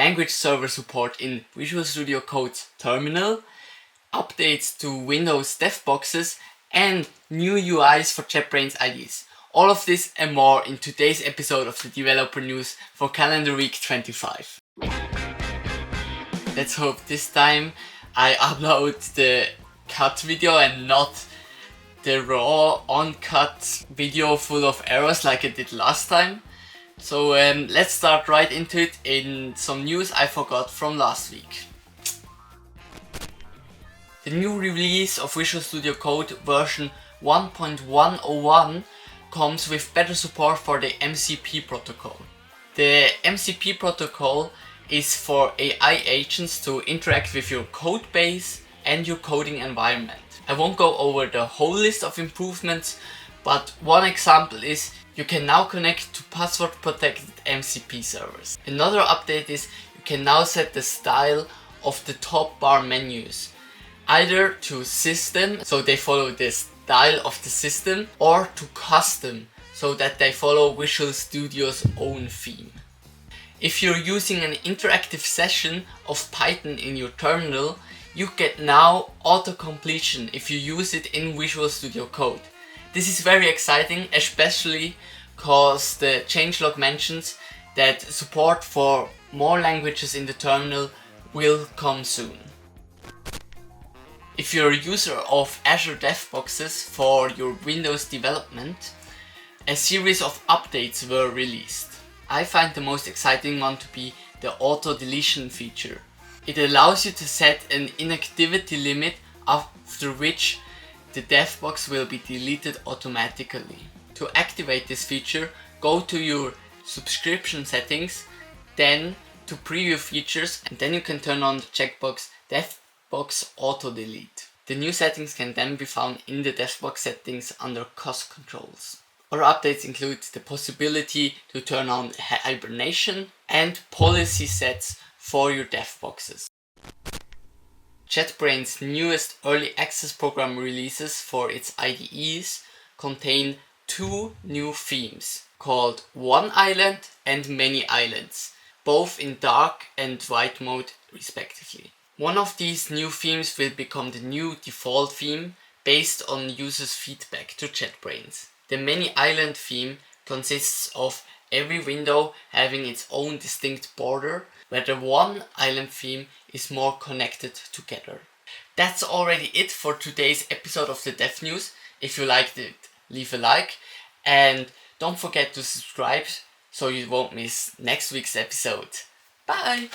language server support in Visual Studio Code's terminal, updates to Windows dev boxes, and new UIs for JetBrains IDs. All of this and more in today's episode of the Developer News for calendar week 25. Let's hope this time I upload the cut video and not the raw uncut video full of errors like I did last time. So let's start right into it in some news I forgot from last week. The new release of Visual Studio Code version 1.101 comes with better support for the MCP protocol. The MCP protocol is for AI agents to interact with your code base and your coding environment. I won't go over the whole list of improvements, but one example is you can now connect to password protected MCP servers. Another update is you can now set the style of the top bar menus, either to system, so they follow the style of the system, or to custom, so that they follow Visual Studio's own theme. If you're using an interactive session of Python in your terminal, you get now auto-completion if you use it in Visual Studio Code. This is very exciting, especially because the changelog mentions that support for more languages in the terminal will come soon. If you're a user of Azure DevBoxes for your Windows development, a series of updates were released. I find the most exciting one to be the auto deletion feature. It allows you to set an inactivity limit after which the DevBox will be deleted automatically. To activate this feature, go to your subscription settings, then to preview features, and then you can turn on the checkbox DevBox Auto Delete. The new settings can then be found in the DevBox settings under cost controls. Other updates include the possibility to turn on hibernation and policy sets for your DevBoxes. JetBrains' newest early access program releases for its IDEs contain two new themes called One Island and Many Islands, both in dark and white mode respectively. One of these new themes will become the new default theme based on users' feedback to JetBrains. The Many Island theme consists of every window having its own distinct border, where the One Island theme is more connected together. That's already it for today's episode of the Dev News. If you liked it, leave a like and don't forget to subscribe so you won't miss next week's episode. Bye!